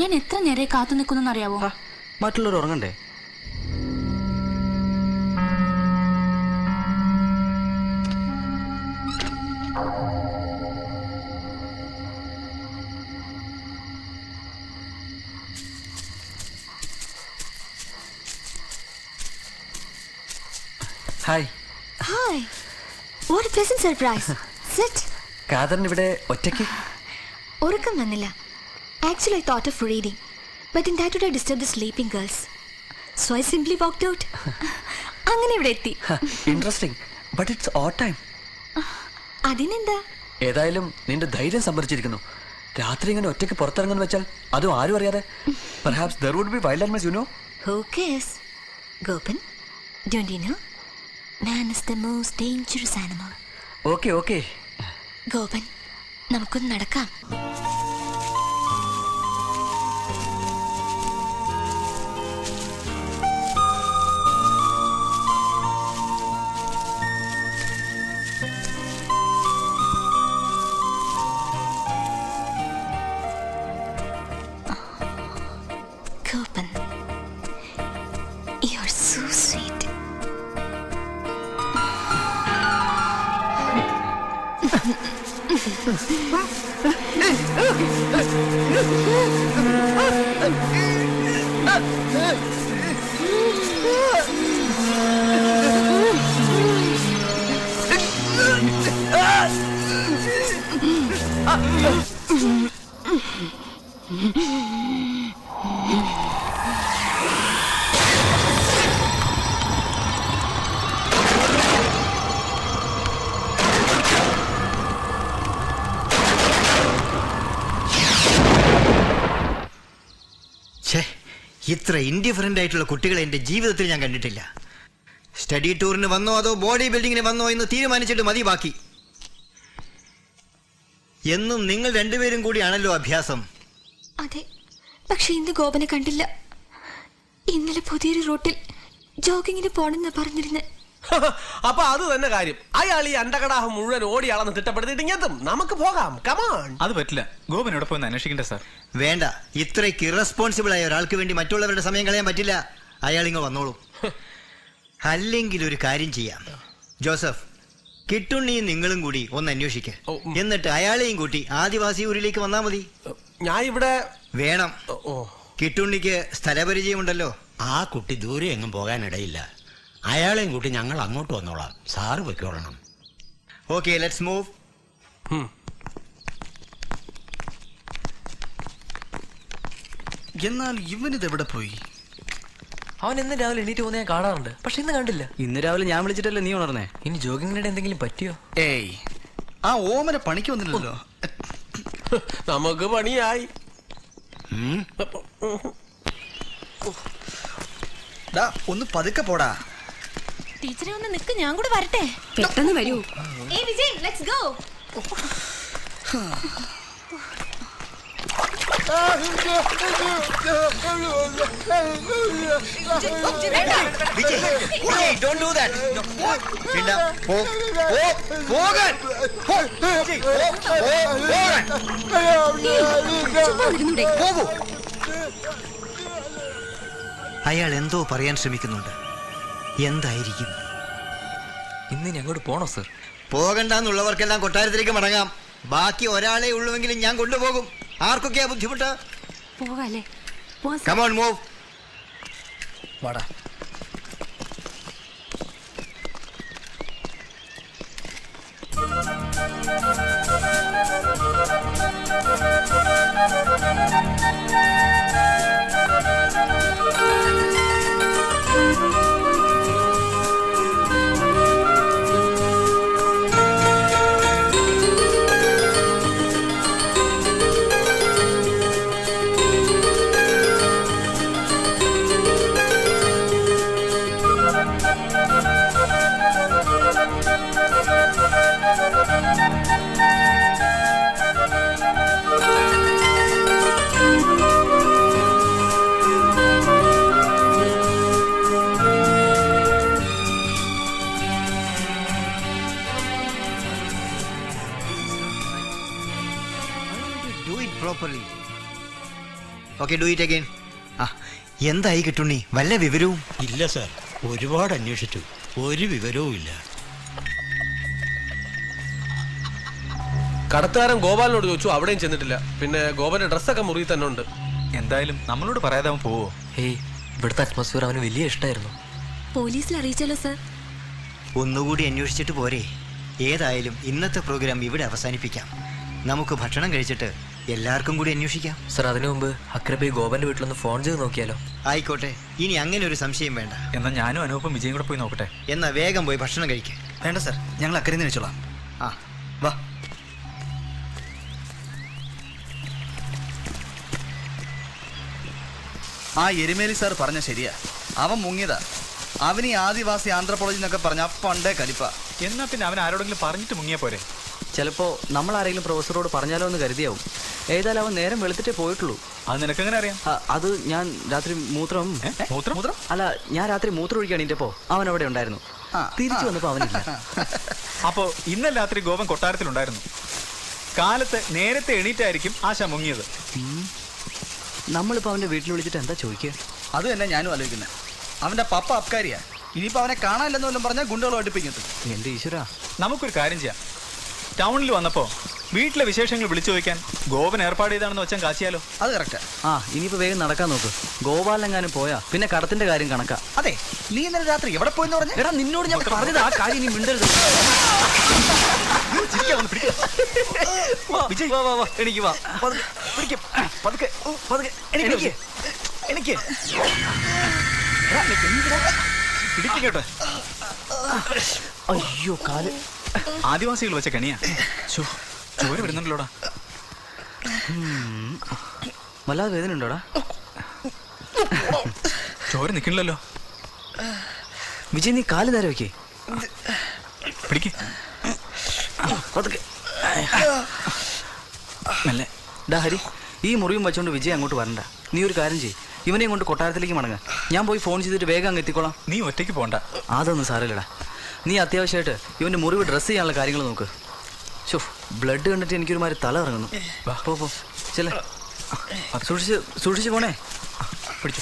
ഞാൻ എത്ര നേരെ കാത്തു നിൽക്കുന്നറിയാവോ? മറ്റുള്ളവർ ഉറങ്ങണ്ടേ? Hi. Hi. What a pleasant surprise. Sit. കാതറിന് ഇവിടെ ഒറ്റയ്ക്ക്? ഉറക്കം വന്നില്ല. Actually, I thought of reading, but in that would I disturb the sleeping girls. So I simply walked out. അങ്ങനെ ഇവിടെ എത്തി. Interesting, but it's odd time. അതിനെന്താ? ഏതായാലും നിന്റെ ധൈര്യം സംഭരിച്ചിരിക്കുന്നു. രാത്രി ഇങ്ങനെ ഒറ്റയ്ക്ക് പുറത്തിറങ്ങുന്ന വെച്ചാൽ അതും ആരും അറിയാതെ. Perhaps there would be wild animals, you know? Who cares? Gopan, don't you know? Man is the most dangerous animal. Okay, okay. Gopan, നമുക്കൊന്ന് നടക്കാം. Gopan, you're so sweet. ഇത്ര ഇൻഡിഫറൻ്റ് ആയിട്ടുള്ള കുട്ടികളെ എൻ്റെ ജീവിതത്തിൽ ഞാൻ കണ്ടിട്ടില്ല. സ്റ്റഡി ടൂറിന് വന്നോ അതോ ബോഡി ബിൽഡിങ്ങിന് വന്നോ എന്ന് തീരുമാനിച്ചിട്ട് മതി ബാക്കി. എന്നും നിങ്ങൾ രണ്ടുപേരും കൂടിയാണല്ലോ അഭ്യാസം. അതെ, പക്ഷെ ഇന്ന് ഗോപനെ കണ്ടില്ല. ഇന്നലെ പുതിയൊരു റൂട്ടിൽ ജോഗിങ്ങിന് പോണെന്ന് പറഞ്ഞിരുന്നേ. അപ്പൊ അത് തന്നെ കാര്യം. അയാൾ ഈ അണ്ടകടാഹം മുഴുവൻ ഓടി അളന്ന് തിട്ടപ്പെടുത്തിട്ടെത്തും. നമുക്ക് പോകാം. കമാൺ. അത് പറ്റില്ല. ഗോപനോട് പോയി അന്വേഷിക്കണ്ടേ സാർ? വേണ്ട, ഇത്രയ്ക്ക് ഇറസ്പോൺസിബിൾ ആയ ഒരാൾക്ക് വേണ്ടി മറ്റുള്ളവരുടെ സമയം കളയാൻ പറ്റില്ല. അയാൾ ഇങ്ങ് വന്നോളൂ. അല്ലെങ്കിൽ ഒരു കാര്യം ചെയ്യാം, ജോസഫ്, കിട്ടുണ്ണിയും നിങ്ങളും കൂടി ഒന്ന് അന്വേഷിക്കുക. എന്നിട്ട് അയാളെയും കൂട്ടി ആദിവാസി ഊരിലേക്ക് വന്നാ മതി. ഞാൻ ഇവിടെ വേണം. കിട്ടുണ്ണിക്ക് സ്ഥലപരിചയമുണ്ടല്ലോ. ആ കുട്ടി ദൂരെ എങ്ങും പോകാനിടയില്ല. അയാളെയും കൂട്ടി ഞങ്ങൾ അങ്ങോട്ട് വന്നോളാം. സാറ് പൊയ്ക്കോളണം. Okay, let's move. എന്നാൽ ഇവനിതെവിടെ പോയി? അവൻ ഇന്ന് രാവിലെ എണീറ്റ് പോകുന്ന ഞാൻ കാണാറുണ്ട്, പക്ഷെ ഇന്ന് കണ്ടില്ല. ഇന്ന് രാവിലെ ഞാൻ വിളിച്ചിട്ടല്ലേ നീ ഉണർന്നേ? ഇനി ജോഗിങ്ങിനിടെ എന്തെങ്കിലും പറ്റിയോ? ഏയ്, ആ ഓമന പണിക്ക് വന്നില്ലല്ലോ. നമുക്ക് പണിയായി. ഒന്ന് പതുക്കെ പോടാ. ടീച്ചറെ ഒന്ന് നിക്ക്, ഞാൻ കൂടെ വരട്ടെ. പെട്ടെന്ന് വരൂ. ഏയ് Vijay, let's go. Hey, don't do that. Linda, അയാൾ എന്തോ പറയാൻ ശ്രമിക്കുന്നുണ്ട്. എന്തായിരിക്കും? ഇന്ന് ഇനി അങ്ങോട്ട് പോണോ സർ? പോകണ്ടെന്നുള്ളവർക്കെല്ലാം കൊട്ടാരത്തിലേക്ക് മടങ്ങാം. ബാക്കി ഒരാളെ ഉള്ളുവെങ്കിലും ഞാൻ കൊണ്ടുപോകും. ആർക്കൊക്കെയാ ബുദ്ധിമുട്ട്? പോകാല്ലേ? Come on, move. വാടാ. Okay do it again. ആ എന്തായി കിട്ടുണ്ണി, വല്ല വിവരവും? ഇല്ല സാർ, ഒരുപാട് അന്വേഷിച്ചു, ഒരു വിവരവും ഇല്ല. കടത്തുകാരൻ ഗോപാലിനോട് ചോദിച്ചു, അവിടെയും ചെന്നിട്ടില്ല. പിന്നെ ഗോപാലിന്റെ ഡ്രസ്സൊക്കെ മുറിയിൽ തന്നെ ഉണ്ട്. എന്തായാലും നമ്മളോട് പറയാതെ അവൻ പോവോ? ഹേയ്, ഇവിടുത്തെ അറ്റ്മോസ്ഫിയർ അവന് വലിയ ഇഷ്ടമായിരുന്നു. പോലീസിൽ അറിയിച്ചല്ലോ സർ. ഒന്നുകൂടി അന്വേഷിച്ചിട്ട് പോരെ. ഏതായാലും ഇന്നത്തെ പ്രോഗ്രാം ഇവിടെ അവസാനിപ്പിക്കാം. നമുക്ക് ഭക്ഷണം കഴിച്ചിട്ട് എല്ലാവർക്കും കൂടി അന്വേഷിക്കാം. സർ, അതിനു മുമ്പ് അക്രബി ഗോപന്റെ വീട്ടിലൊന്ന് ഫോൺ ചെയ്ത് നോക്കിയാലോ? ആയിക്കോട്ടെ, ഇനി അങ്ങനെ ഒരു സംശയം വേണ്ട. എന്നാൽ ഞാനും അനൂപും വിജയും കൂടെ പോയി നോക്കട്ടെ. എന്നാ വേഗം പോയി ഭക്ഷണം കഴിക്കാം. വേണ്ട സാർ, ഞങ്ങൾ അക്കരെ നിന്ന് വെച്ചോളാം. ആ വാ. ആ എരുമേലി സാർ പറഞ്ഞ ശരിയാ, അവൻ മുങ്ങിയതാ. അവന് ഈ ആദിവാസി ആന്ത്രപ്പോളജി എന്നൊക്കെ പറഞ്ഞ പണ്ടേ കലിപ്പ. എന്നാ പിന്നെ അവൻ ആരോടെങ്കിലും പറഞ്ഞിട്ട് മുങ്ങിയ പോരെ? ചിലപ്പോ നമ്മൾ ആരെങ്കിലും പ്രൊഫസറോട് പറഞ്ഞാലോ എന്ന് കരുതിയാവും. ഏതായാലും അവൻ നേരം വെളുത്തിട്ടേ പോയിട്ടുള്ളൂ. അത് നിനക്കെങ്ങനെ അറിയാം? അത് ഞാൻ രാത്രി മൂത്രം അല്ല, ഞാൻ രാത്രി മൂത്രം ഒഴിക്കാൻ എണീറ്റപ്പോ അവൻ അവിടെ ഉണ്ടായിരുന്നു. തിരിച്ചു വന്നപ്പോ അവനില്ല. അപ്പോ ഇന്നലെ രാത്രി ഗോപൻ കൊട്ടാരത്തിലുണ്ടായിരുന്നു. കാലത്ത് നേരത്തെ എണീറ്റായിരിക്കും ആശ മുങ്ങിയത്. നമ്മളിപ്പോ അവന്റെ വീട്ടിൽ വിളിച്ചിട്ട് എന്താ ചോദിക്കുക? അത് തന്നെ ഞാനും ആലോചിക്കുന്നത്. അവന്റെ പപ്പ അബ്കാരിയാ. ഇനിയിപ്പോ അവനെ കാണാനില്ലെന്ന് വല്ലതും പറഞ്ഞാൽ ഗുണ്ടകളും അടുപ്പിക്കത്ത്. എന്റെ ഈശ്വര, നമുക്കൊരു കാര്യം ചെയ്യാം. ടൗണിൽ വന്നപ്പോ വീട്ടിലെ വിശേഷങ്ങൾ വിളിച്ചു ചോദിക്കാൻ ഗോപൻ ഏർപ്പാട് ചെയ്താണെന്ന് വെച്ചാൽ കാശിയാലോ? അത് കറക്റ്റാ. ഇനിയിപ്പോ വേഗം നടക്കാൻ നോക്ക്. ഗോപാലെങ്ങാനും പോയാ പിന്നെ കടത്തിന്റെ കാര്യം കണക്കാ. അതെ, നീ ഇന്നലെ രാത്രി എവിടെ പോയെന്ന് പറഞ്ഞു? എടാ, നിന്നോട് ഞാൻ പറഞ്ഞത് ആ കാര്യം നീ മിണ്ടരുത്. വിജയ്, വാ വാ വാ, എനിക്ക് വാ. പതുക്കെ പതുക്കെ പതുക്കെ എനിക്ക് എനിക്ക് പിടിക്കട്ടെ. അയ്യോ, കാല്. ആദിവാസികൾ വെച്ച കണിയാ. ചോര വരുന്നുണ്ടല്ലോടാ. വല്ലാതെ വേദന ഉണ്ടോടാ? ചോര നിൽക്കണില്ലല്ലോ. വിജയ്, നീ കാല് നേരെ വെക്കേ. പിടിക്ക്. പതുക്കെ. മെല്ലെ. ഡാ ഹരി, ഈ മുറിയും വെച്ചോണ്ട് വിജയ് അങ്ങോട്ട് വരണ്ട. നീ ഒരു കാര്യം ചെയ്യ്, ഇവനെയും കൊണ്ട് കൊട്ടാരത്തിലേക്ക് മടങ്ങ. ഞാൻ പോയി ഫോൺ ചെയ്തിട്ട് വേഗം അങ്ങ് എത്തിക്കോളാം. നീ ഒറ്റയ്ക്ക് പോണ്ട. അതൊന്നും സാരമില്ലടാ. നീ അത്യാവശ്യമായിട്ട് ഇവന്റെ മുറിവ് ഡ്രസ്സ് ചെയ്യാനുള്ള കാര്യങ്ങൾ നോക്ക്. ഷോ, ബ്ലഡ് കണ്ടിട്ട് എനിക്കൊരുമാതിരി തല ഇറങ്ങുന്നു. പോ ചെല്ലേ, സൂക്ഷിച്ച് പോണേ. പിടിച്ചു.